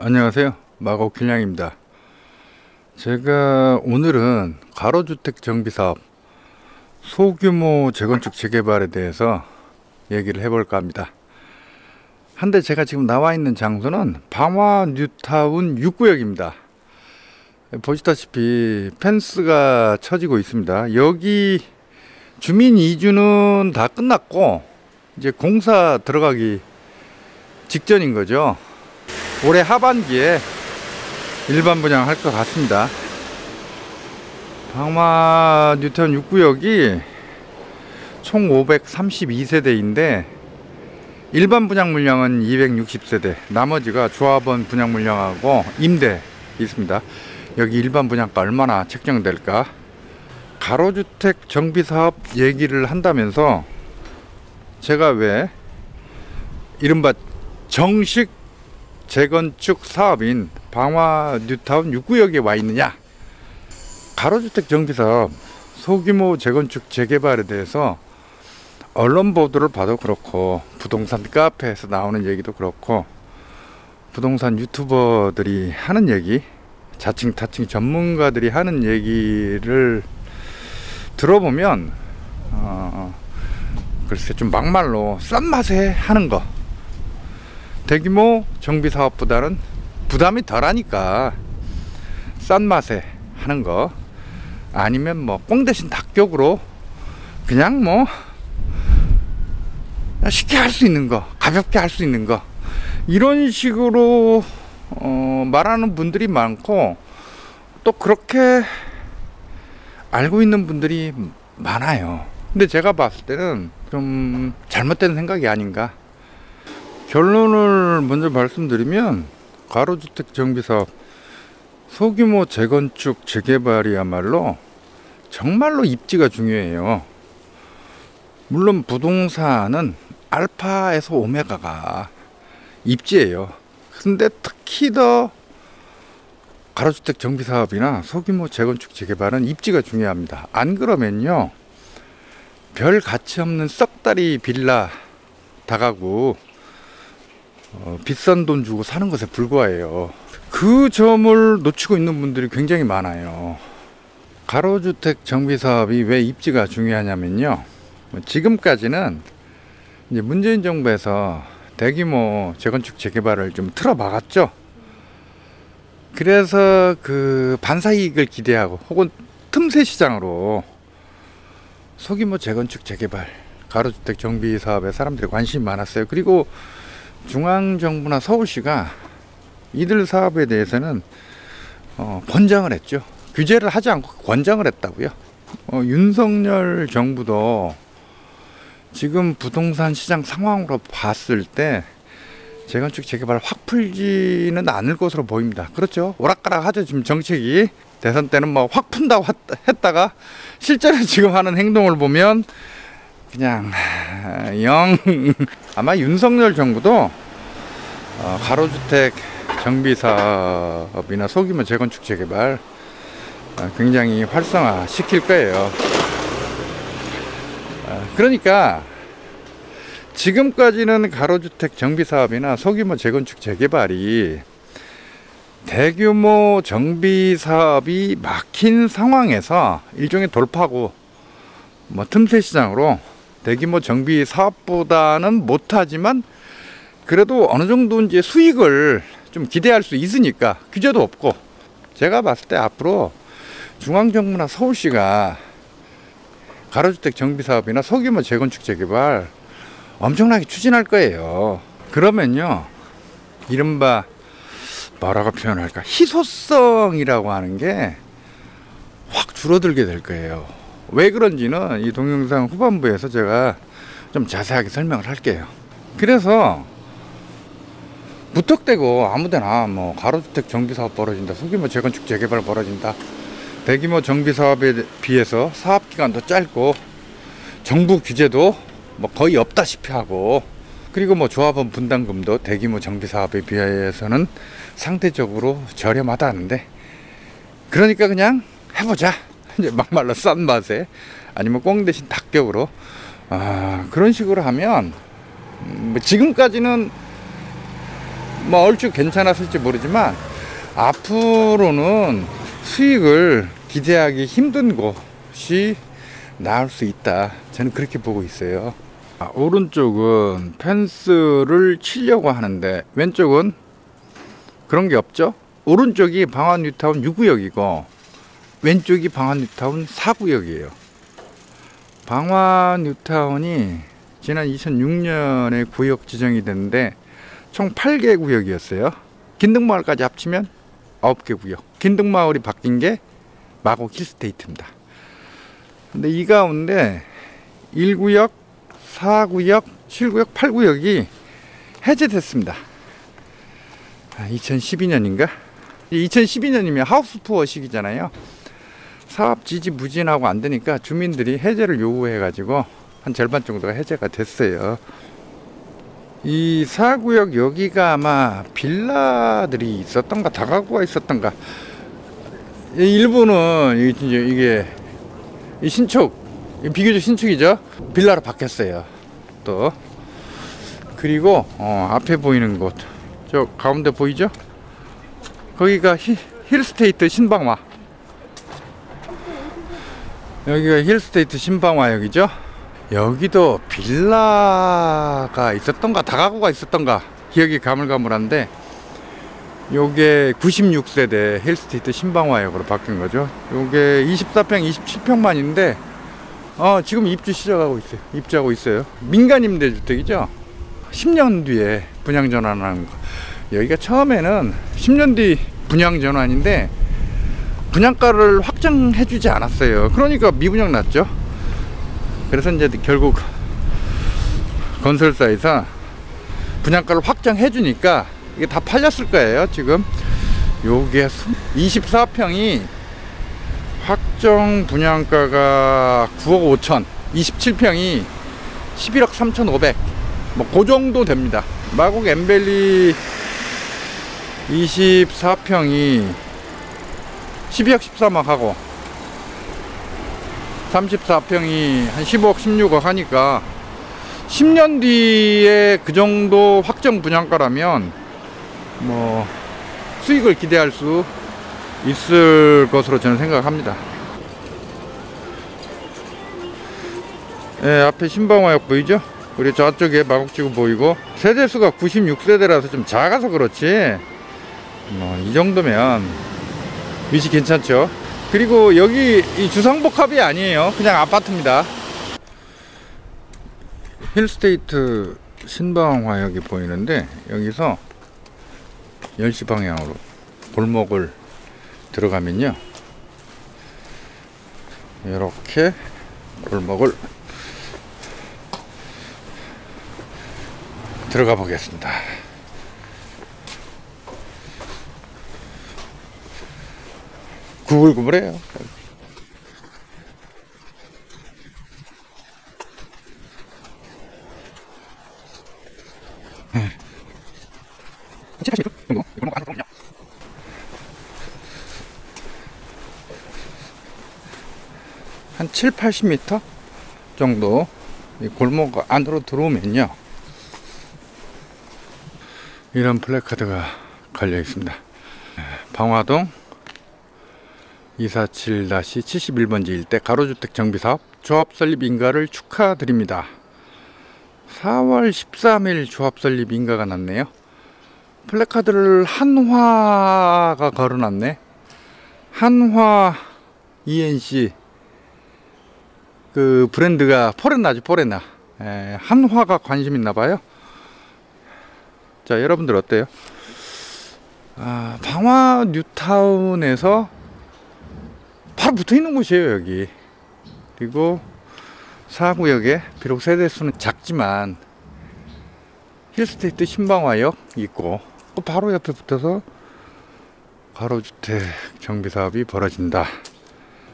안녕하세요, 마곡길냥입니다. 제가 오늘은 가로주택 정비사업 소규모 재건축 재개발에 대해서 얘기를 해볼까 합니다. 한데 제가 지금 나와 있는 장소는 방화 뉴타운 6구역입니다. 보시다시피 펜스가 쳐지고 있습니다. 여기 주민 이주는 다 끝났고 이제 공사 들어가기 직전인 거죠. 올해 하반기에 일반 분양할 것 같습니다. 방화 뉴타운 6구역이 총 532세대인데 일반 분양 물량은 260세대, 나머지가 조합원 분양 물량하고 임대 있습니다. 여기 일반 분양가 얼마나 책정될까? 가로주택 정비사업 얘기를 한다면서 제가 왜 이른바 정식 재건축 사업인 방화 뉴타운 6구역에 와 있느냐? 가로주택 정비사업 소규모 재건축 재개발에 대해서 언론 보도를 봐도 그렇고 부동산 카페에서 나오는 얘기도 그렇고 부동산 유튜버들이 하는 얘기, 자칭 타칭 전문가들이 하는 얘기를 들어보면 글쎄 좀 막말로 싼 맛에 하는 거, 대규모 정비사업보다는 부담이 덜하니까 싼 맛에 하는 거, 아니면 뭐 꽁 대신 닭격으로 그냥 뭐 쉽게 할 수 있는 거, 가볍게 할 수 있는 거, 이런 식으로 말하는 분들이 많고 또 그렇게 알고 있는 분들이 많아요. 근데 제가 봤을 때는 좀 잘못된 생각이 아닌가. 결론을 먼저 말씀드리면 가로주택 정비사업 소규모 재건축 재개발이야말로 정말로 입지가 중요해요. 물론 부동산은 알파에서 오메가가 입지예요. 근데 특히 더 가로주택 정비사업이나 소규모 재건축 재개발은 입지가 중요합니다. 안 그러면요, 별 가치 없는 썩다리 빌라 다가구 비싼 돈 주고 사는 것에 불과해요. 그 점을 놓치고 있는 분들이 굉장히 많아요. 가로주택 정비사업이 왜 입지가 중요하냐면요, 지금까지는 이제 문재인 정부에서 대규모 재건축 재개발을 좀 틀어막았죠. 그래서 그 반사이익을 기대하고 혹은 틈새 시장으로 소규모 재건축 재개발 가로주택 정비사업에 사람들이 관심이 많았어요. 그리고 중앙정부나 서울시가 이들 사업에 대해서는 권장을 했죠. 규제를 하지 않고 권장을 했다고요. 윤석열 정부도 지금 부동산 시장 상황으로 봤을 때 재건축 재개발 확 풀지는 않을 것으로 보입니다. 그렇죠, 오락가락 하죠. 지금 정책이 대선 때는 뭐 확 푼다고 했다가 실제로 지금 하는 행동을 보면 그냥 영. 아마 윤석열 정부도 가로주택 정비사업이나 소규모 재건축 재개발 굉장히 활성화 시킬 거예요. 그러니까 지금까지는 가로주택 정비사업이나 소규모 재건축 재개발이 대규모 정비사업이 막힌 상황에서 일종의 돌파구, 뭐 틈새 시장으로 대규모 정비 사업보다는 못하지만 그래도 어느 정도 이제 수익을 좀 기대할 수 있으니까 규제도 없고, 제가 봤을 때 앞으로 중앙정부나 서울시가 가로주택 정비사업이나 소규모 재건축 재개발 엄청나게 추진할 거예요. 그러면요, 이른바 뭐라고 표현할까, 희소성이라고 하는 게 확 줄어들게 될 거예요. 왜 그런지는 이 동영상 후반부에서 제가 좀 자세하게 설명을 할게요. 그래서 무턱대고 아무데나 뭐 가로주택 정비사업 벌어진다, 소규모 재건축 재개발 벌어진다, 대규모 정비사업에 비해서 사업기간도 짧고 정부 규제도 뭐 거의 없다시피 하고, 그리고 뭐 조합원 분담금도 대규모 정비사업에 비해서는 상대적으로 저렴하다는데, 그러니까 그냥 해보자, 이제 막말로 싼 맛에, 아니면 꽁 대신 닭격으로 그런 식으로 하면 지금까지는 뭐 얼추 괜찮았을지 모르지만 앞으로는 수익을 기대하기 힘든 곳이 나올 수 있다. 저는 그렇게 보고 있어요. 오른쪽은 펜스를 치려고 하는데 왼쪽은 그런 게 없죠. 오른쪽이 방화 뉴타운 6구역이고 왼쪽이 방화 뉴타운 4구역이에요. 방화 뉴타운이 지난 2006년에 구역 지정이 됐는데 총 8개 구역이었어요. 긴등마을까지 합치면 9개 구역. 긴등마을이 바뀐 게 마곡 힐스테이트입니다. 근데 이 가운데 1구역, 4구역, 7구역, 8구역이 해제됐습니다. 2012년인가? 2012년이면 하우스푸어 시기잖아요. 사업 지지부진하고 안 되니까 주민들이 해제를 요구해가지고 한 절반 정도가 해제가 됐어요. 이 4구역 여기가 아마 빌라들이 있었던가 다가구가 있었던가, 일부는 이게 신축, 비교적 신축이죠. 빌라로 바뀌었어요. 또 그리고 앞에 보이는 곳, 저 가운데 보이죠? 거기가 힐스테이트 신방화. 여기가 힐스테이트 신방화역이죠. 여기도 빌라가 있었던가 다가구가 있었던가 기억이 가물가물한데 요게 96세대 힐스테이트 신방화역으로 바뀐 거죠. 요게 24평 27평만인데 지금 입주 시작하고 있어요. 입주하고 있어요. 민간 임대주택이죠. 10년 뒤에 분양 전환하는 거. 여기가 처음에는 10년 뒤 분양 전환인데 분양가를 확정해 주지 않았어요. 그러니까 미분양 났죠. 그래서 이제 결국 건설사에서 분양가를 확정해 주니까 이게 다 팔렸을 거예요. 지금 요게 24평이 확정 분양가가 9억 5천, 27평이 11억 3,500, 뭐 그 정도 됩니다. 마곡 엠벨리 24평이 12억 13억 하고 34평이 한 15억 16억 하니까 10년 뒤에 그 정도 확정 분양가라면 뭐 수익을 기대할 수 있을 것으로 저는 생각합니다. 예, 앞에 신방화역 보이죠? 그리고 저쪽에 마곡지구 보이고, 세대수가 96세대라서 좀 작아서 그렇지 뭐 이 정도면 위치 괜찮죠. 그리고 여기 이 주상복합이 아니에요. 그냥 아파트입니다. 힐스테이트 신방화역이 보이는데 여기서 10시 방향으로 골목을 들어가면요, 이렇게 골목을 들어가 보겠습니다. 구불구불해요. 한 7, 80m 정도 이 골목 안으로 들어오면요, 이런 플래카드가 걸려 있습니다. 방화동 247-71번지 일대 가로주택 정비사업 조합 설립 인가를 축하드립니다. 4월 13일 조합 설립 인가가 났네요. 플래카드를 한화가 걸어놨네. 한화 ENC 그 브랜드가 포레나지, 포레나. 한화가 관심 있나봐요. 자, 여러분들 어때요? 방화 뉴타운에서 바로 붙어있는 곳이에요, 여기. 그리고 4구역에 비록 세대수는 작지만 힐스테이트 신방화역 있고, 그 바로 옆에 붙어서 가로주택 정비사업이 벌어진다.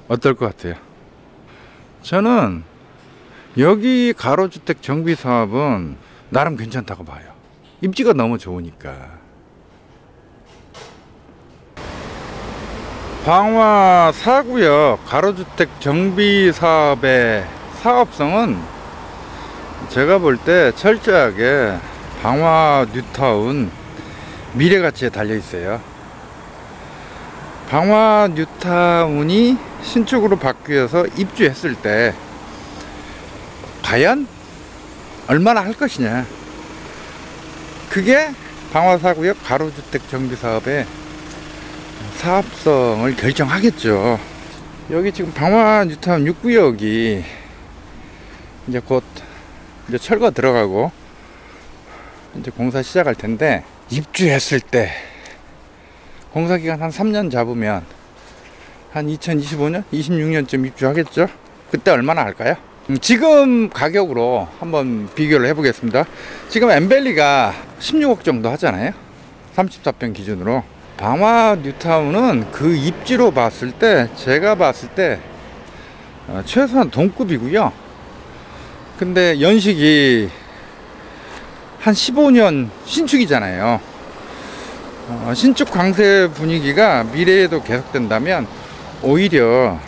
어떨 것 같아요? 저는 여기 가로주택 정비사업은 나름 괜찮다고 봐요. 입지가 너무 좋으니까. 방화 4구역 가로주택 정비사업의 사업성은 제가 볼 때 철저하게 방화 뉴타운 미래 가치에 달려 있어요. 방화 뉴타운이 신축으로 바뀌어서 입주했을 때 과연 얼마나 할 것이냐, 그게 방화 4구역 가로주택 정비사업의 사업성을 결정하겠죠. 여기 지금 방화 뉴타운 6구역이 이제 곧 이제 철거 들어가고 이제 공사 시작할 텐데, 입주했을 때 공사기간 한 3년 잡으면 한 2025년, 26년쯤 입주하겠죠. 그때 얼마나 할까요? 지금 가격으로 한번 비교를 해보겠습니다. 지금 엠벨리가 16억 정도 하잖아요, 34평 기준으로. 방화 뉴타운은 그 입지로 봤을 때, 제가 봤을 때 최소한 동급이고요. 근데 연식이 한 15년 신축이잖아요. 신축 강세 분위기가 미래에도 계속된다면 오히려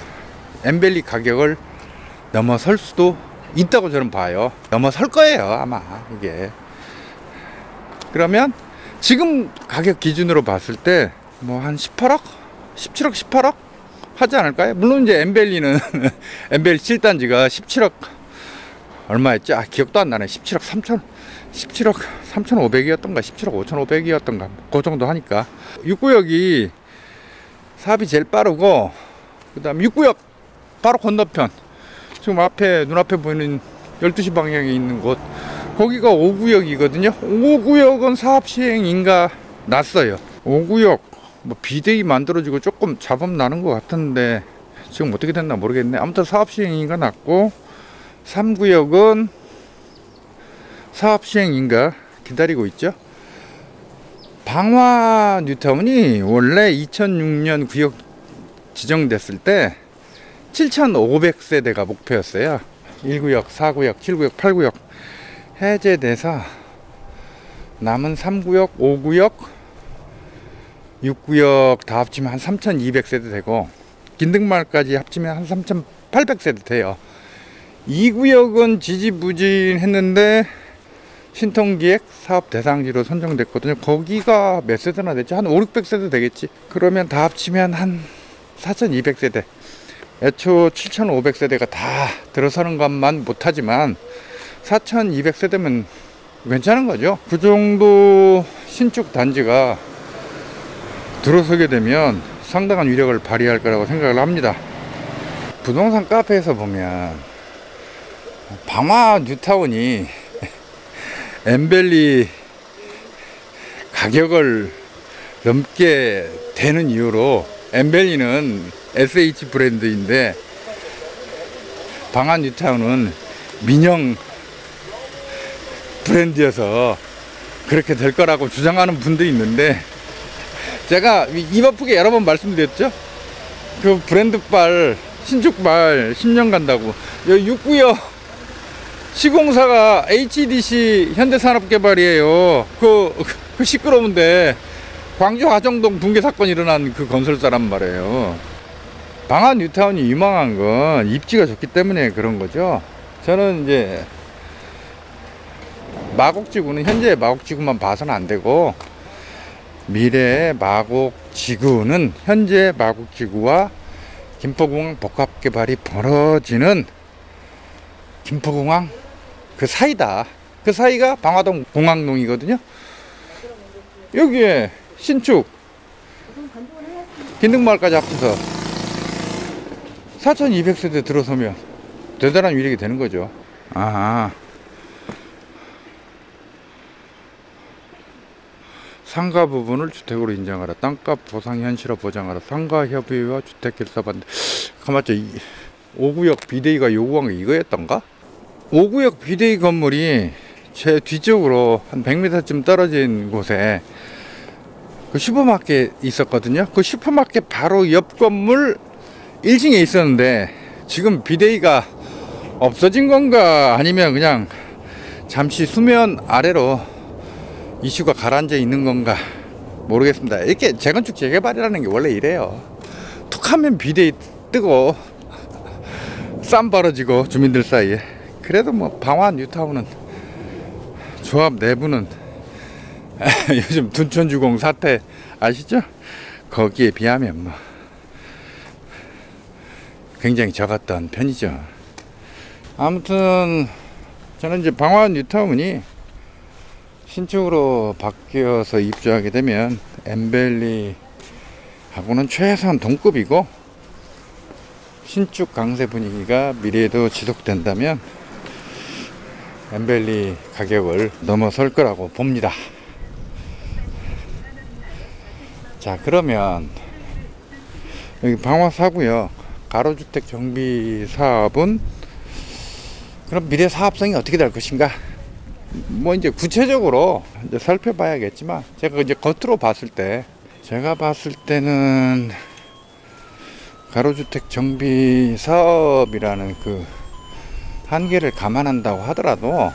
엠벨리 가격을 넘어설 수도 있다고 저는 봐요. 넘어설 거예요, 아마. 이게 그러면 지금 가격 기준으로 봤을 때 뭐 한 18억? 17억, 18억 하지 않을까요? 물론 이제 엠벨리는 엠벨리 7단지가 17억 얼마였지? 기억도 안 나네. 17억 3,500이었던가 17억 5,500이었던가 그 정도 하니까. 6구역이 사업이 제일 빠르고, 그 다음 6구역 바로 건너편, 지금 앞에 눈앞에 보이는 12시 방향에 있는 곳, 거기가 5구역이거든요 5구역은 사업 시행인가 났어요. 5구역 뭐 비대위 만들어지고 조금 잡음 나는 것 같은데 지금 어떻게 됐나 모르겠네. 아무튼 사업 시행인가 났고, 3구역은 사업 시행인가 기다리고 있죠. 방화 뉴타운이 원래 2006년 구역 지정됐을 때 7,500세대가 목표였어요. 1구역, 4구역, 7구역, 8구역 해제돼서 남은 3구역, 5구역, 6구역 다 합치면 한 3,200세대 되고, 긴등마을까지 합치면 한 3,800세대 돼요. 2구역은 지지부진했는데 신통기획 사업 대상지로 선정됐거든요. 거기가 몇 세대나 됐지? 한 5, 600세대 되겠지. 그러면 다 합치면 한 4,200세대. 애초 7,500세대가 다 들어서는 것만 못하지만 4,200세대면 괜찮은 거죠. 그 정도 신축 단지가 들어서게 되면 상당한 위력을 발휘할 거라고 생각을 합니다. 부동산 카페에서 보면 방화 뉴타운이 엠벨리 가격을 넘게 되는 이유로, 엠벨리는 SH 브랜드인데 방화 뉴타운은 민영 브랜드여서 그렇게 될 거라고 주장하는 분도 있는데, 제가 입 아프게 여러 번 말씀드렸죠. 그 브랜드발 신축발 10년 간다고. 6구역 시공사가 HDC 현대산업개발이에요. 그 시끄러운데 광주 화정동 붕괴 사건 일어난 그 건설사란 말이에요. 방화 뉴타운이 유망한 건 입지가 좋기 때문에 그런 거죠. 저는 이제 마곡지구는 현재의 마곡지구만 봐서는 안 되고, 미래의 마곡지구는 현재 마곡지구와 김포공항 복합개발이 벌어지는 김포공항 그 사이다. 그 사이가 방화동 공항동이거든요. 여기에 신축 긴등마을까지 합쳐서 4,200세대 들어서면 대단한 위력이 되는 거죠. 아하. 상가 부분을 주택으로 인정하라. 땅값 보상 현실화 보장하라. 상가 협의와 주택 결사 반대. 가만있죠. 5구역 비대위가 요구한 게 이거였던가? 5구역 비대위 건물이 제 뒤쪽으로 한 100m쯤 떨어진 곳에 그 슈퍼마켓 있었거든요. 그 슈퍼마켓 바로 옆 건물 1층에 있었는데 지금 비대위가 없어진 건가, 아니면 그냥 잠시 수면 아래로 이슈가 가라앉아 있는 건가 모르겠습니다. 이렇게 재건축 재개발이라는 게 원래 이래요. 툭하면 비대위 뜨고 싸움 벌어지고 주민들 사이에. 그래도 뭐 방화 뉴타운은 조합 내부는 요즘 둔촌주공 사태 아시죠? 거기에 비하면 뭐 굉장히 적었던 편이죠. 아무튼 저는 이제 방화 뉴타운이 신축으로 바뀌어서 입주하게 되면 엠벨리하고는 최소한 동급이고, 신축 강세 분위기가 미래에도 지속된다면 엠벨리 가격을 넘어설 거라고 봅니다. 자, 그러면 여기 방화 4구역 가로주택 정비 사업은 그럼 미래 사업성이 어떻게 될 것인가? 뭐 이제 구체적으로 이제 살펴봐야겠지만, 제가 이제 겉으로 봤을 때, 제가 봤을 때는 가로주택 정비 사업이라는 그 한계를 감안한다고 하더라도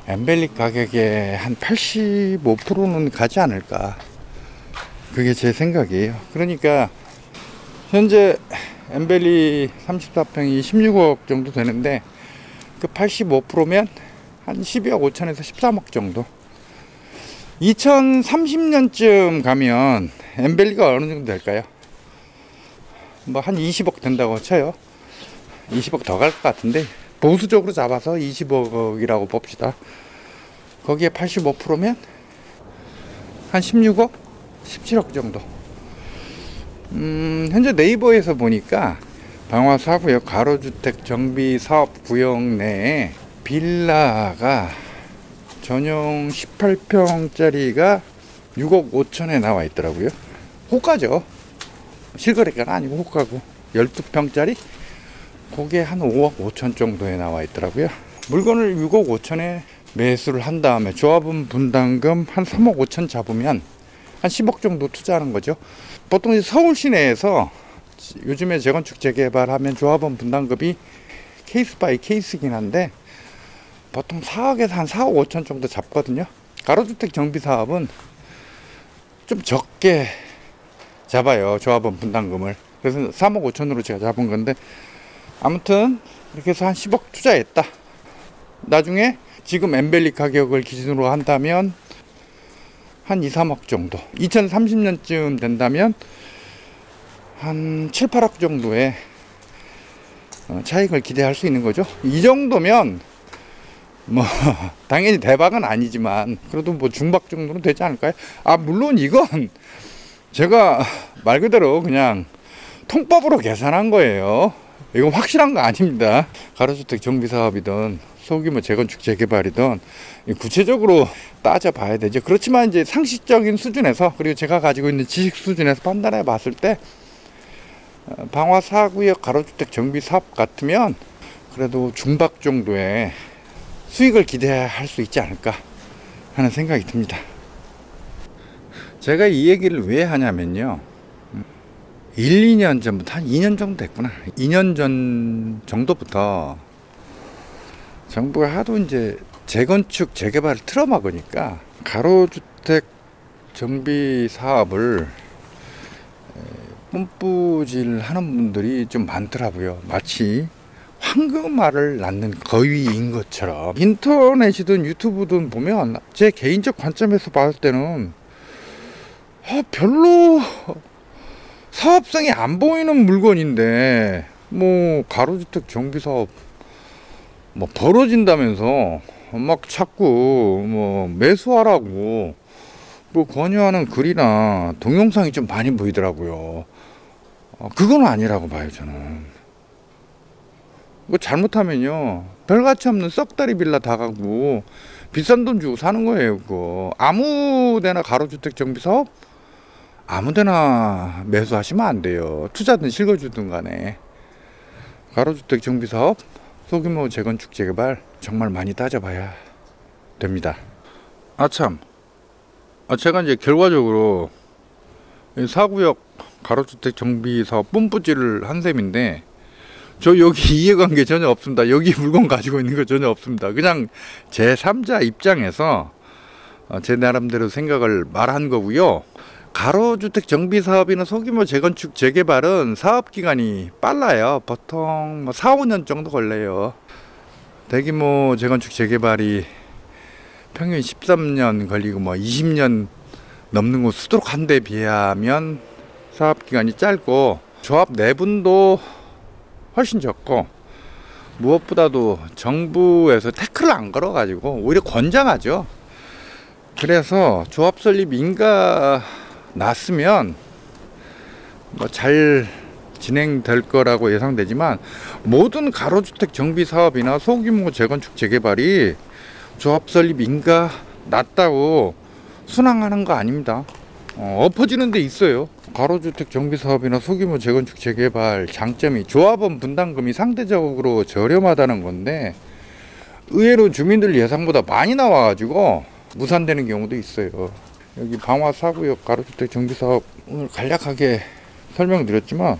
엠벨리 가격의 한 85%는 가지 않을까, 그게 제 생각이에요. 그러니까 현재 엠벨리 34평이 16억 정도 되는데, 그 85%면 한 12억 5천에서 13억 정도. 2030년쯤 가면 엠벨리가 어느 정도 될까요? 뭐 한 20억 된다고 쳐요. 20억 더 갈 것 같은데, 보수적으로 잡아서 20억이라고 봅시다. 거기에 85%면 한 16억? 17억 정도. 현재 네이버에서 보니까 방화 4구역 가로주택 정비 사업 구역 내에 빌라가 전용 18평짜리가 6억 5천에 나와 있더라고요. 호가죠. 실거래가는 아니고 호가고, 12평짜리 그게 한 5억 5천 정도에 나와 있더라고요. 물건을 6억 5천에 매수를 한 다음에 조합원 분담금 한 3억 5천 잡으면 한 10억 정도 투자하는 거죠. 보통 이제 서울 시내에서 요즘에 재건축 재개발하면 조합원 분담금이 케이스 바이 케이스긴 한데, 보통 4억에서 한 4억 5천 정도 잡거든요. 가로주택 정비 사업은 좀 적게 잡아요, 조합원 분담금을. 그래서 3억 5천으로 제가 잡은 건데, 아무튼 이렇게 해서 한 10억 투자했다. 나중에 지금 엠벨리 가격을 기준으로 한다면 한 2, 3억 정도, 2030년쯤 된다면 한 7, 8억 정도의 차익을 기대할 수 있는 거죠. 이 정도면 뭐 당연히 대박은 아니지만 그래도 뭐 중박 정도는 되지 않을까요? 아, 물론 이건 제가 말 그대로 그냥 통법으로 계산한 거예요. 이건 확실한 거 아닙니다. 가로주택 정비 사업이든 소규모 재건축 재개발이든 구체적으로 따져봐야 되죠. 그렇지만 이제 상식적인 수준에서, 그리고 제가 가지고 있는 지식 수준에서 판단해 봤을 때 방화 4구역 가로주택 정비 사업 같으면 그래도 중박 정도의 수익을 기대할 수 있지 않을까 하는 생각이 듭니다. 제가 이 얘기를 왜 하냐면요, 1, 2년 전부터, 한 2년 정도 됐구나, 2년 전 정도부터 정부가 하도 이제 재건축 재개발을 틀어막으니까 가로주택 정비 사업을 뿜뿌질 하는 분들이 좀 많더라고요. 마치 황금알을 낳는 거위인 것처럼. 인터넷이든 유튜브든 보면 제 개인적 관점에서 봤을 때는 별로 사업성이 안 보이는 물건인데, 뭐 가로주택 정비 사업 뭐 벌어진다면서 막 자꾸 뭐 매수하라고 뭐 권유하는 글이나 동영상이 좀 많이 보이더라고요. 그건 아니라고 봐요, 저는. 뭐 잘못하면요, 별가치 없는 썩다리 빌라 다 가고 비싼 돈 주고 사는 거예요. 그거 아무데나 가로주택 정비 사업 아무데나 매수하시면 안 돼요. 투자든 실거주든 간에 가로주택 정비 사업, 소규모 재건축 재개발 정말 많이 따져봐야 됩니다. 아참, 제가 이제 결과적으로 4구역 가로주택 정비 사업 뿜뿌질을 한 셈인데, 저 여기 이해관계 전혀 없습니다. 여기 물건 가지고 있는 거 전혀 없습니다. 그냥 제3자 입장에서 제 나름대로 생각을 말한 거고요. 가로주택 정비 사업이나 소규모 재건축 재개발은 사업기간이 빨라요. 보통 4, 5년 정도 걸려요. 대규모 재건축 재개발이 평균 13년 걸리고 뭐 20년 넘는 거 수두룩 한 데 비하면 사업 기간이 짧고 조합 내분도 훨씬 적고 무엇보다도 정부에서 태클을 안 걸어 가지고 오히려 권장하죠. 그래서 조합 설립 인가 났으면 뭐 잘 진행될 거라고 예상되지만 모든 가로주택 정비 사업이나 소규모 재건축 재개발이 조합 설립 인가 났다고 순항하는 거 아닙니다. 엎어지는 데 있어요. 가로주택 정비 사업이나 소규모 재건축 재개발 장점이 조합원 분담금이 상대적으로 저렴하다는 건데 의외로 주민들 예상보다 많이 나와가지고 무산되는 경우도 있어요. 여기 방화 4구역 가로주택 정비 사업 오늘 간략하게 설명드렸지만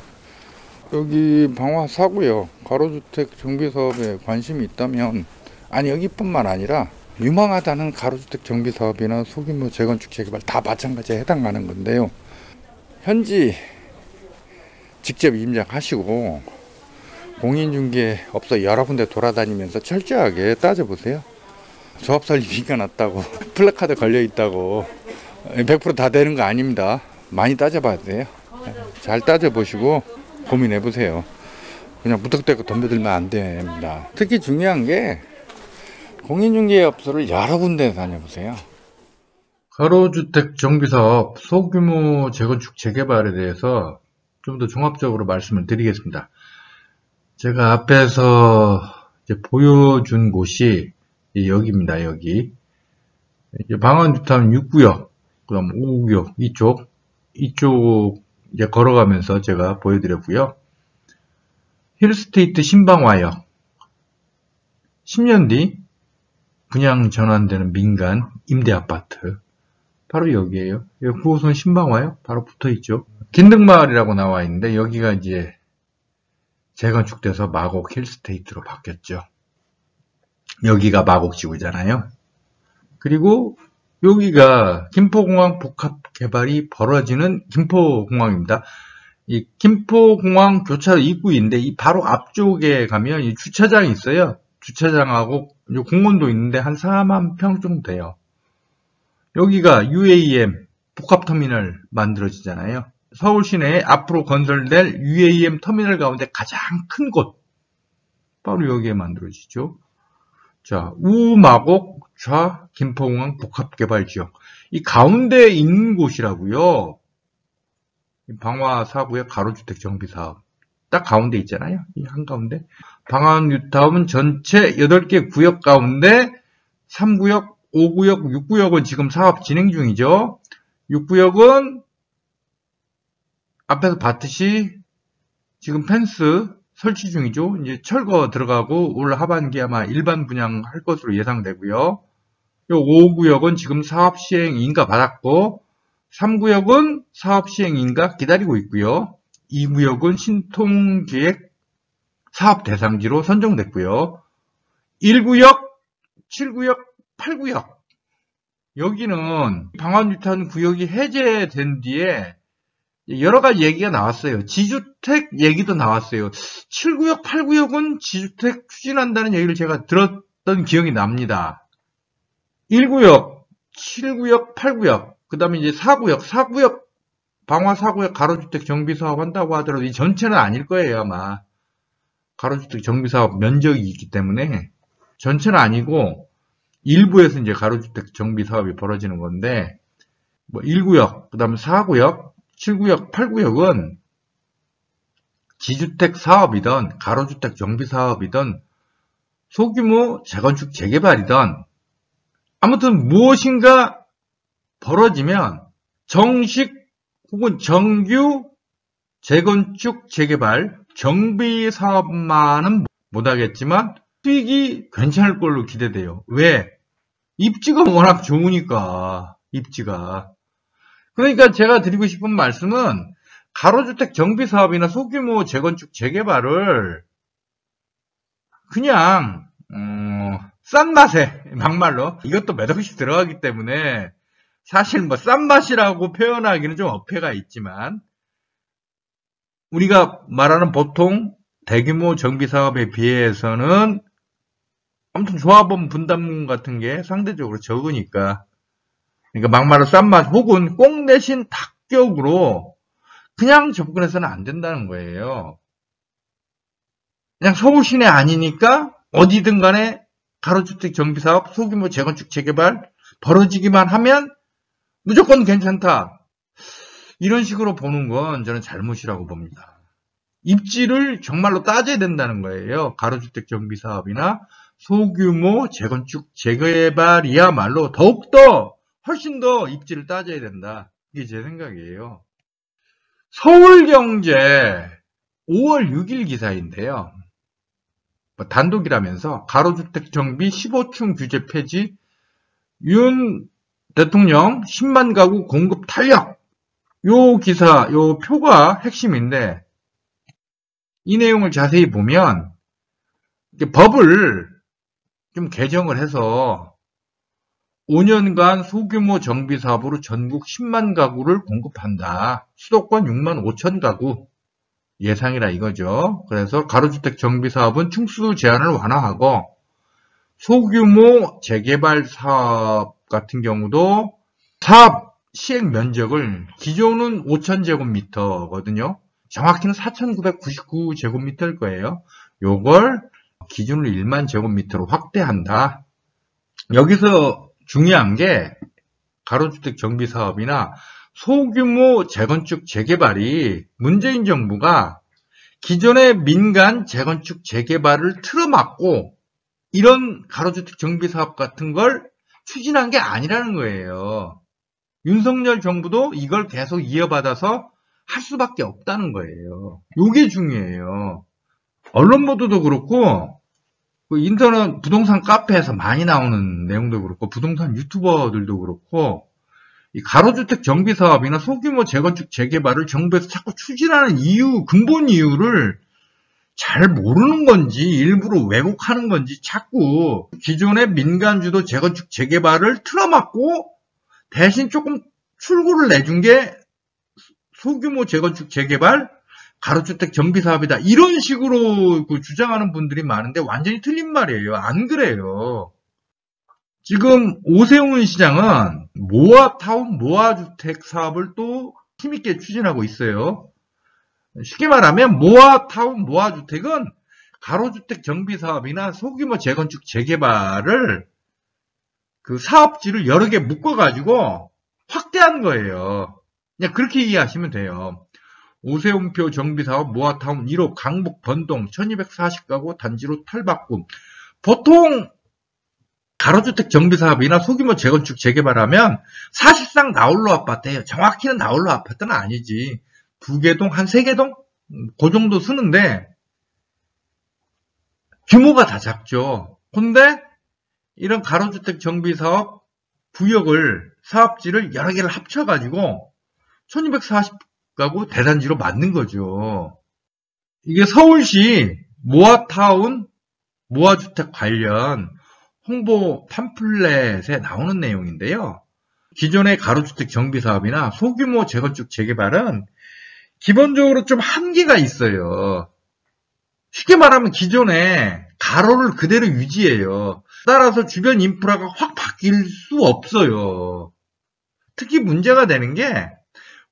여기 방화 4구역 가로주택 정비 사업에 관심이 있다면 아니 여기뿐만 아니라 유망하다는 가로주택 정비 사업이나 소규모 재건축 재개발 다 마찬가지에 해당하는 건데요. 현지 직접 임장하시고 공인중개업소 여러 군데 돌아다니면서 철저하게 따져보세요. 조합 설립인가 났다고 플래카드 걸려 있다고 100% 다 되는 거 아닙니다. 많이 따져봐야 돼요. 잘 따져보시고 고민해보세요. 그냥 무턱대고 덤벼들면 안 됩니다. 특히 중요한 게 공인중개업소를 여러 군데 다녀보세요. 가로주택 정비사업 소규모 재건축 재개발에 대해서 좀 더 종합적으로 말씀을 드리겠습니다. 제가 앞에서 이제 보여준 곳이 여기입니다. 여기 이제 방안뉴타운 6구역, 그다음 5구역 이쪽 이제 걸어가면서 제가 보여드렸고요. 힐스테이트 신방화역 10년 뒤 분양 전환되는 민간 임대아파트 바로 여기에요. 여기 9호선 신방화역 바로 붙어있죠. 긴등마을이라고 나와 있는데 여기가 이제 재건축돼서 마곡 힐스테이트로 바뀌었죠. 여기가 마곡지구잖아요. 그리고 여기가 김포공항 복합개발이 벌어지는 김포공항입니다. 이 김포공항 교차로 입구인데 이 바로 앞쪽에 가면 이 주차장이 있어요. 주차장하고 공원도 있는데 한 4만 평 정도 돼요. 여기가 UAM 복합터미널 만들어지잖아요. 서울 시내에 앞으로 건설될 UAM 터미널 가운데 가장 큰 곳 바로 여기에 만들어지죠. 자, 우마곡 좌 김포공항 복합개발지역 이 가운데에 있는 곳이라고요. 방화 4구역 가로주택 정비사업 딱 가운데 있잖아요. 이 한가운데 방안뉴타운 전체 8개 구역 가운데 3구역, 5구역, 6구역은 지금 사업 진행 중이죠. 6구역은 앞에서 봤듯이 지금 펜스 설치 중이죠. 이제 철거 들어가고 올 하반기에 아마 일반 분양할 것으로 예상되고요. 요 5구역은 지금 사업 시행 인가 받았고 3구역은 사업 시행 인가 기다리고 있고요. 2구역은 신통기획 사업 대상지로 선정됐고요. 1구역, 7구역, 8구역 여기는 방안뉴타운 구역이 해제된 뒤에 여러 가지 얘기가 나왔어요. 지주택 얘기도 나왔어요. 7구역, 8구역은 지주택 추진한다는 얘기를 제가 들었던 기억이 납니다. 1구역, 7구역, 8구역, 그 다음에 이제 4구역, 방화 4구역 가로주택 정비사업 한다고 하더라도 이 전체는 아닐 거예요, 아마. 가로주택 정비사업 면적이 있기 때문에 전체는 아니고 일부에서 이제 가로주택 정비사업이 벌어지는 건데, 뭐 1구역, 그 다음에 4구역, 7구역, 8구역은 지주택 사업이든 가로주택 정비 사업이든 소규모 재건축 재개발이든 아무튼 무엇인가 벌어지면 정식 혹은 정규 재건축 재개발 정비 사업만은 못하겠지만 수익이 괜찮을 걸로 기대돼요. 왜? 입지가 워낙 좋으니까. 입지가. 그러니까 제가 드리고 싶은 말씀은 가로주택 정비사업이나 소규모 재건축 재개발을 그냥 싼 맛에 막말로 이것도 몇 억씩 들어가기 때문에 사실 뭐 싼 맛이라고 표현하기는 좀 어폐가 있지만 우리가 말하는 보통 대규모 정비사업에 비해서는 아무튼 조합원 분담금 같은 게 상대적으로 적으니까, 그러니까 막말로 싼 맛 혹은 꽁 대신 닭격으로 그냥 접근해서는 안 된다는 거예요. 그냥 서울 시내 아니니까 어디든 간에 가로주택 정비사업, 소규모 재건축 재개발 벌어지기만 하면 무조건 괜찮다. 이런 식으로 보는 건 저는 잘못이라고 봅니다. 입지를 정말로 따져야 된다는 거예요. 가로주택 정비사업이나 소규모 재건축 재개발이야말로 더욱더 훨씬 더 입지를 따져야 된다. 이게 제 생각이에요. 서울경제 5월 6일 기사인데요. 단독이라면서 가로주택 정비 15층 규제 폐지, 윤 대통령 10만 가구 공급 탄력. 요 기사, 요 표가 핵심인데, 이 내용을 자세히 보면 법을 좀 개정을 해서 5년간 소규모 정비 사업으로 전국 10만 가구를 공급한다. 수도권 6만 5천 가구 예상이라 이거죠. 그래서 가로주택 정비 사업은 층수 제한을 완화하고 소규모 재개발 사업 같은 경우도 사업 시행 면적을 기존은 5,000제곱미터거든요. 정확히는 4,999제곱미터일 거예요. 요걸 기준으로 1만 제곱미터로 확대한다. 여기서 중요한 게 가로주택 정비 사업이나 소규모 재건축 재개발이 문재인 정부가 기존의 민간 재건축 재개발을 틀어막고 이런 가로주택 정비 사업 같은 걸 추진한 게 아니라는 거예요. 윤석열 정부도 이걸 계속 이어받아서 할 수밖에 없다는 거예요. 이게 중요해요. 언론 보도도 그렇고 인터넷 부동산 카페에서 많이 나오는 내용도 그렇고 부동산 유튜버들도 그렇고 이 가로주택 정비 사업이나 소규모 재건축 재개발을 정부에서 자꾸 추진하는 이유, 근본 이유를 잘 모르는 건지 일부러 왜곡하는 건지 자꾸 기존의 민간 주도 재건축 재개발을 틀어막고 대신 조금 출구를 내준 게 소규모 재건축 재개발, 가로주택 정비 사업이다. 이런 식으로 주장하는 분들이 많은데 완전히 틀린 말이에요. 안 그래요. 지금 오세훈 시장은 모아타운, 모아주택 사업을 또 힘있게 추진하고 있어요. 쉽게 말하면 모아타운, 모아주택은 가로주택 정비 사업이나 소규모 재건축 재개발을 그 사업지를 여러 개 묶어가지고 확대한 거예요. 그냥 그렇게 이해하시면 돼요. 오세훈표 정비사업 모아타운 1호 강북 번동 1240가구 단지로 탈바꿈. 보통 가로주택 정비사업이나 소규모 재건축 재개발하면 사실상 나홀로 아파트예요. 정확히는 나홀로 아파트는 아니지. 2개 동, 한 3개 동? 그 정도 쓰는데 규모가 다 작죠. 근데 이런 가로주택 정비사업 구역을 사업지를 여러 개를 합쳐가지고 1240가구 대단지로 만든 거죠. 이게 서울시 모아타운, 모아주택 관련 홍보 팜플렛에 나오는 내용인데요. 기존의 가로주택 정비사업이나 소규모 재건축 재개발은 기본적으로 좀 한계가 있어요. 쉽게 말하면 기존에 가로를 그대로 유지해요. 따라서 주변 인프라가 확 바뀔 수 없어요. 특히 문제가 되는 게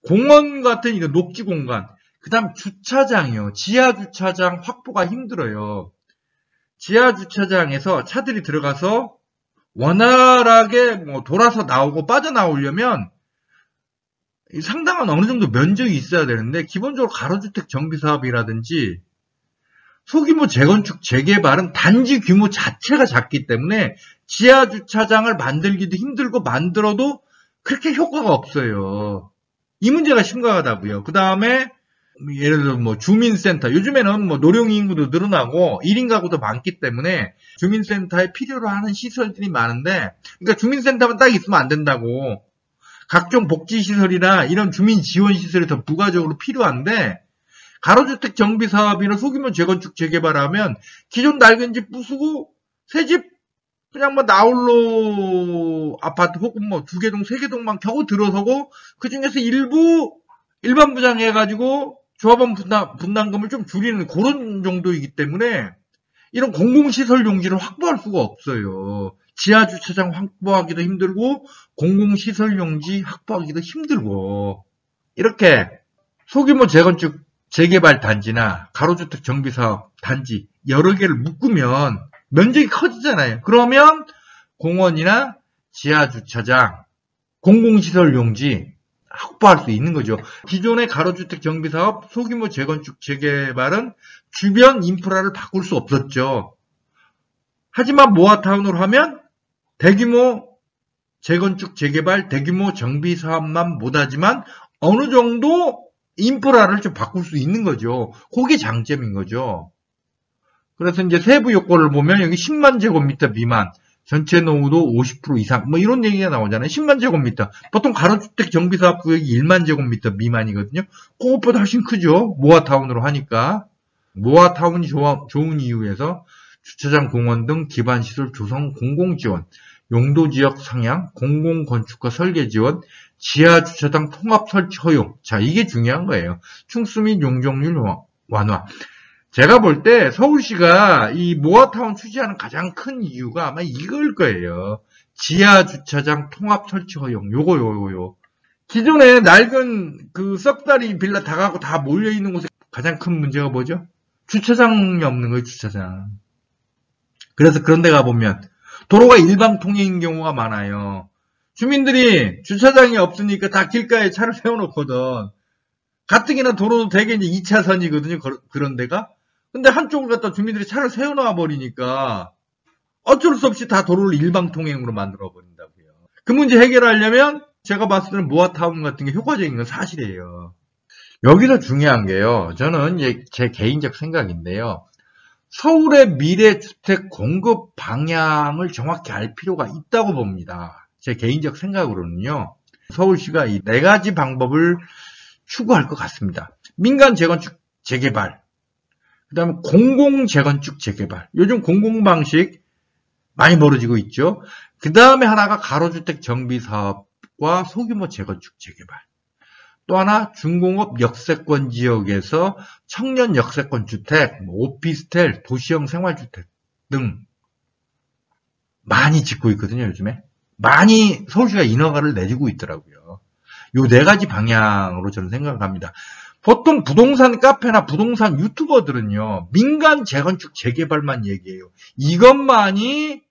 공원 같은 이런 녹지 공간, 그 다음 주차장이요. 지하 주차장 확보가 힘들어요. 지하 주차장에서 차들이 들어가서 원활하게 돌아서 나오고 빠져나오려면 상당한 어느 정도 면적이 있어야 되는데 기본적으로 가로주택 정비사업이라든지 소규모 재건축 재개발은 단지 규모 자체가 작기 때문에 지하 주차장을 만들기도 힘들고 만들어도 그렇게 효과가 없어요. 이 문제가 심각하다고요. 그 다음에 예를 들어 주민센터, 요즘에는 노령 인구도 늘어나고 1인 가구도 많기 때문에 주민센터에 필요로 하는 시설들이 많은데, 그러니까 주민센터만 딱 있으면 안 된다고. 각종 복지시설이나 이런 주민 지원 시설이 더 부가적으로 필요한데, 가로주택 정비 사업이나 소규모 재건축 재개발하면 기존 낡은 집 부수고 새 집 그냥 나홀로 아파트 혹은 2개 동, 3개 동만 겨우 들어서고 그 중에서 일부 일반 부장해가지고 조합원 분담금을 좀 줄이는 그런 정도이기 때문에 이런 공공시설 용지를 확보할 수가 없어요. 지하주차장 확보하기도 힘들고 공공시설 용지 확보하기도 힘들고 이렇게 소규모 재건축 재개발 단지나 가로주택 정비사업 단지 여러 개를 묶으면 면적이 커지잖아요. 그러면 공원이나 지하주차장, 공공시설 용지 확보할 수 있는 거죠. 기존의 가로주택 정비사업, 소규모 재건축 재개발은 주변 인프라를 바꿀 수 없었죠. 하지만 모아타운으로 하면 대규모 재건축 재개발, 대규모 정비사업만 못하지만 어느 정도 인프라를 좀 바꿀 수 있는 거죠. 그게 장점인 거죠. 그래서 이제 세부 요건을 보면 여기 10만 제곱미터 미만, 전체 노후도 50% 이상, 뭐 이런 얘기가 나오잖아요. 10만 제곱미터. 보통 가로주택 정비사업 구역이 1만 제곱미터 미만이거든요. 그것보다 훨씬 크죠. 모아타운으로 하니까. 모아타운이 좋은 이유에서 주차장, 공원 등 기반시설 조성 공공지원, 용도지역 상향, 공공건축과 설계지원, 지하주차장 통합 설치 허용. 자, 이게 중요한 거예요. 충수 및 용적률 완화. 제가 볼 때 서울시가 이 모아타운 추진하는 가장 큰 이유가 아마 이걸 거예요. 지하주차장 통합 설치 허용. 요거. 기존에 낡은 그 썩다리 빌라 다 가고 다 몰려있는 곳에 가장 큰 문제가 뭐죠? 주차장이 없는 거예요, 주차장. 그래서 그런 데 가보면 도로가 일방 통행인 경우가 많아요. 주민들이 주차장이 없으니까 다 길가에 차를 세워놓거든. 가뜩이나 도로도 되게 이제 2차선이거든요, 그런 데가. 근데 한쪽을 갖다 주민들이 차를 세워놔 버리니까 어쩔 수 없이 다 도로를 일방 통행으로 만들어 버린다고요. 그 문제 해결하려면 제가 봤을 때는 모아타운 같은 게 효과적인 건 사실이에요. 여기서 중요한 게요. 저는 이제 제 개인적 생각인데요. 서울의 미래 주택 공급 방향을 정확히 알 필요가 있다고 봅니다. 제 개인적 생각으로는요. 서울시가 이 4가지 방법을 추구할 것 같습니다. 민간 재건축 재개발, 그 다음에 공공 재건축 재개발. 요즘 공공 방식 많이 벌어지고 있죠. 그 다음에 하나가 가로주택 정비사업과 소규모 재건축 재개발. 또 하나 중공업 역세권 지역에서 청년 역세권 주택, 오피스텔, 도시형 생활주택 등 많이 짓고 있거든요, 요즘에. 많이 서울시가 인허가를 내주고 있더라고요. 요 4가지 방향으로 저는 생각을 합니다. 보통 부동산 카페나 부동산 유튜버들은요, 민간 재건축 재개발만 얘기해요. 이것만이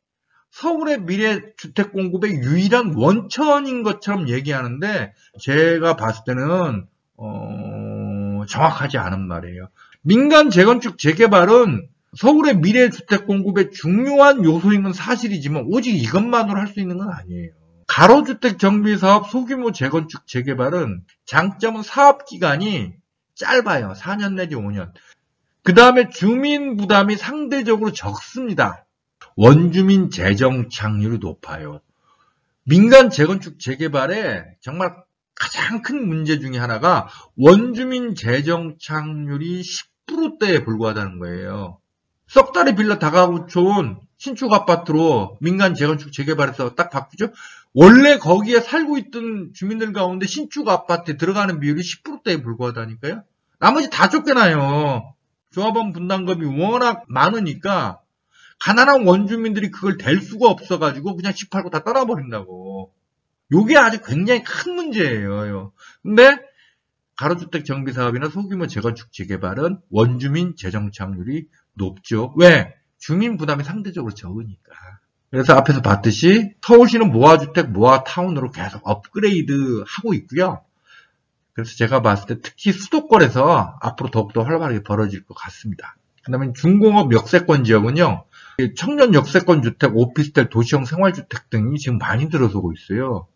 서울의 미래 주택 공급의 유일한 원천인 것처럼 얘기하는데 제가 봤을 때는 정확하지 않은 말이에요. 민간 재건축 재개발은 서울의 미래 주택 공급의 중요한 요소인 건 사실이지만 오직 이것만으로 할 수 있는 건 아니에요. 가로주택 정비사업 소규모 재건축 재개발은 장점은 사업기간이 짧아요. 4년 내지 5년. 그 다음에 주민 부담이 상대적으로 적습니다. 원주민 재정 착률이 높아요. 민간 재건축 재개발에 정말 가장 큰 문제 중에 하나가 원주민 재정 착률이 10%대에 불과하다는 거예요. 썩다리 빌라 다가구 좋은 신축 아파트로 민간 재건축 재개발해서 딱 바꾸죠. 원래 거기에 살고 있던 주민들 가운데 신축 아파트에 들어가는 비율이 10%대에 불과하다니까요. 나머지 다 쫓겨나요. 조합원 분담금이 워낙 많으니까 가난한 원주민들이 그걸 댈 수가 없어가지고 그냥 집 팔고 다 떠나버린다고. 요게 아주 굉장히 큰 문제예요. 근데 가로주택 정비사업이나 소규모 재건축 재개발은 원주민 재정 착률이 높죠. 왜? 주민 부담이 상대적으로 적으니까. 그래서 앞에서 봤듯이 서울시는 모아주택, 모아타운으로 계속 업그레이드 하고 있고요. 그래서 제가 봤을 때 특히 수도권에서 앞으로 더욱더 활발하게 벌어질 것 같습니다. 그 다음에 중공업 역세권 지역은요. 청년 역세권 주택, 오피스텔, 도시형 생활주택 등이 지금 많이 들어서고 있어요.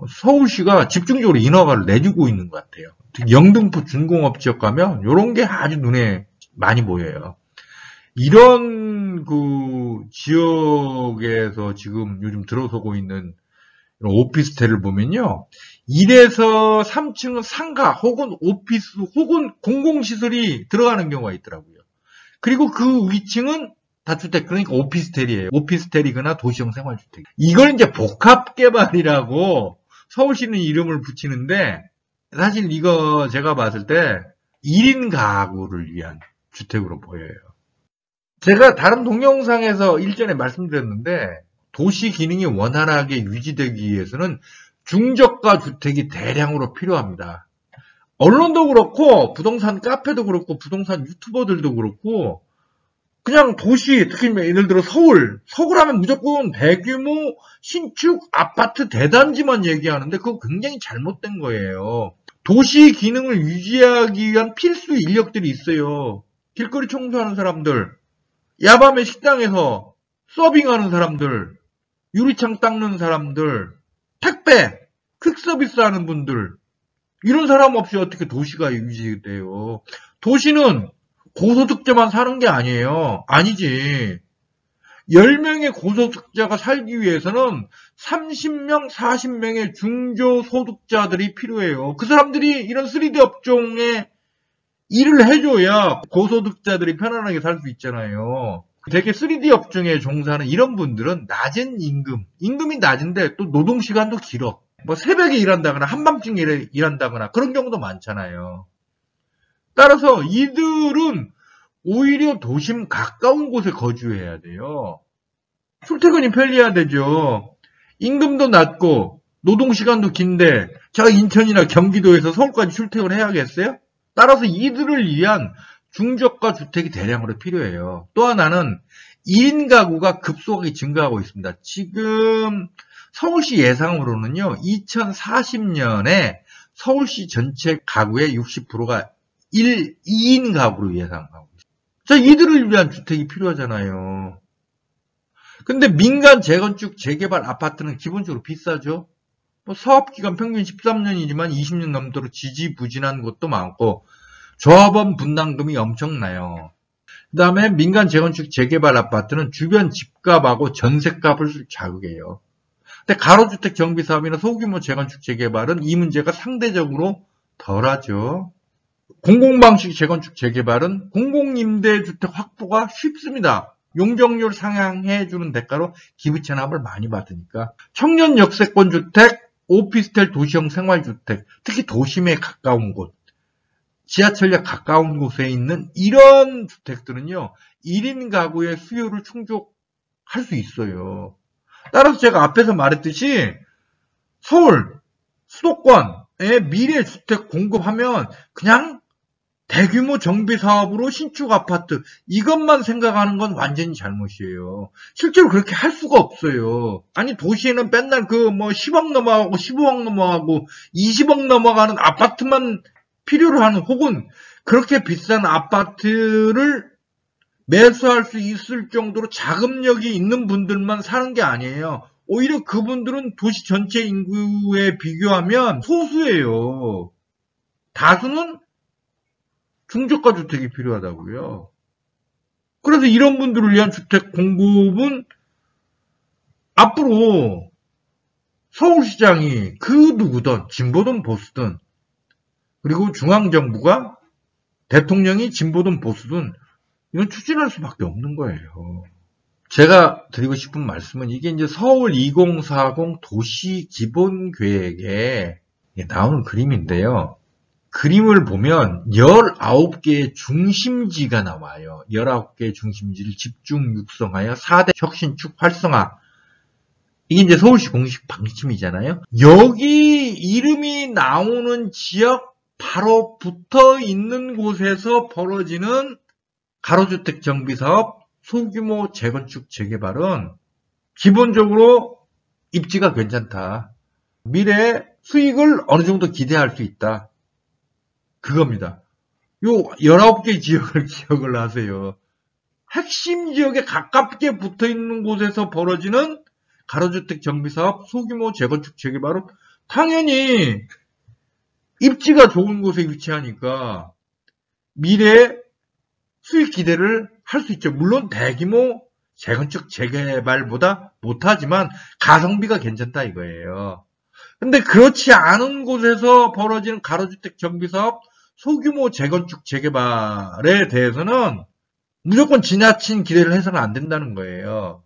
서울시가 집중적으로 인허가를 내주고 있는 것 같아요. 특히 영등포 준공업 지역 가면 이런 게 아주 눈에 많이 보여요. 이런 그 지역에서 지금 요즘 들어서고 있는 이런 오피스텔을 보면요. 1에서 3층은 상가 혹은 오피스 혹은 공공시설이 들어가는 경우가 있더라고요. 그리고 그 위층은 다주택, 그러니까 오피스텔이에요. 오피스텔이거나 도시형 생활주택. 이걸 이제 복합개발이라고 서울시는 이름을 붙이는데 사실 이거 제가 봤을 때 1인 가구를 위한 주택으로 보여요. 제가 다른 동영상에서 일전에 말씀드렸는데 도시 기능이 원활하게 유지되기 위해서는 중저가 주택이 대량으로 필요합니다. 언론도 그렇고 부동산 카페도 그렇고 부동산 유튜버들도 그렇고 그냥 도시, 특히 예를 들어 서울 하면 무조건 대규모 신축 아파트 대단지만 얘기하는데 그거 굉장히 잘못된 거예요. 도시 기능을 유지하기 위한 필수 인력들이 있어요. 길거리 청소하는 사람들, 야밤에 식당에서 서빙하는 사람들, 유리창 닦는 사람들, 택배, 퀵서비스 하는 분들, 이런 사람 없이 어떻게 도시가 유지돼요? 도시는 고소득자만 사는 게 아니에요. 아니지. 10명의 고소득자가 살기 위해서는 30명, 40명의 중저소득자들이 필요해요. 그 사람들이 이런 3D 업종에 일을 해줘야 고소득자들이 편안하게 살 수 있잖아요. 되게 3D 업종에 종사하는 이런 분들은 낮은 임금이 낮은데 또 노동시간도 길어. 뭐 새벽에 일한다거나 한밤중에 일한다거나 그런 경우도 많잖아요. 따라서 이들은 오히려 도심 가까운 곳에 거주해야 돼요. 출퇴근이 편리해야 되죠. 임금도 낮고 노동시간도 긴데 제가 인천이나 경기도에서 서울까지 출퇴근해야겠어요? 따라서 이들을 위한 중저가 주택이 대량으로 필요해요. 또 하나는 1인 가구가 급속하게 증가하고 있습니다. 지금 서울시 예상으로는요. 2040년에 서울시 전체 가구의 60%가 2인 가구로 예상하고 있어요. 자, 이들을 위한 주택이 필요하잖아요. 근데 민간 재건축, 재개발 아파트는 기본적으로 비싸죠. 뭐 사업기간 평균 13년이지만 20년 넘도록 지지부진한 곳도 많고 조합원 분담금이 엄청나요. 그 다음에 민간 재건축, 재개발 아파트는 주변 집값하고 전셋값을 자극해요. 근데 가로주택 정비사업이나 소규모 재건축, 재개발은 이 문제가 상대적으로 덜하죠. 공공방식 재건축, 재개발은 공공임대주택 확보가 쉽습니다. 용적률 상향해주는 대가로 기부채납을 많이 받으니까. 청년 역세권 주택, 오피스텔 도시형 생활주택, 특히 도심에 가까운 곳, 지하철역 가까운 곳에 있는 이런 주택들은요. 1인 가구의 수요를 충족할 수 있어요. 따라서 제가 앞에서 말했듯이 서울, 수도권에 미래 주택 공급하면 그냥 대규모 정비사업으로 신축 아파트 이것만 생각하는 건 완전히 잘못이에요. 실제로 그렇게 할 수가 없어요. 아니 도시에는 맨날 그 뭐 10억 넘어가고 15억 넘어가고 20억 넘어가는 아파트만 필요로 하는 혹은 그렇게 비싼 아파트를 매수할 수 있을 정도로 자금력이 있는 분들만 사는 게 아니에요. 오히려 그분들은 도시 전체 인구에 비교하면 소수예요. 다수는 중저가 주택이 필요하다고요. 그래서 이런 분들을 위한 주택 공급은 앞으로 서울시장이 그 누구든 진보든 보수든 그리고 중앙정부가 대통령이 진보든 보수든 이건 추진할 수밖에 없는 거예요. 제가 드리고 싶은 말씀은 이게 이제 서울 2040 도시 기본 계획에 나오는 그림인데요. 그림을 보면 19개의 중심지가 나와요. 19개의 중심지를 집중 육성하여 4대 혁신축 활성화. 이게 이제 서울시 공식 방침이잖아요. 여기 이름이 나오는 지역 바로 붙어 있는 곳에서 벌어지는 가로주택 정비사업, 소규모 재건축 재개발은 기본적으로 입지가 괜찮다. 미래에 수익을 어느 정도 기대할 수 있다. 그겁니다. 요 19개 지역을 기억을 하세요. 핵심 지역에 가깝게 붙어 있는 곳에서 벌어지는 가로주택 정비사업, 소규모 재건축 재개발은 당연히 입지가 좋은 곳에 위치하니까 미래에 수익 기대를 할 수 있죠. 물론 대규모 재건축 재개발보다 못하지만 가성비가 괜찮다 이거예요. 근데 그렇지 않은 곳에서 벌어지는 가로주택 정비사업, 소규모 재건축 재개발에 대해서는 무조건 지나친 기대를 해서는 안 된다는 거예요.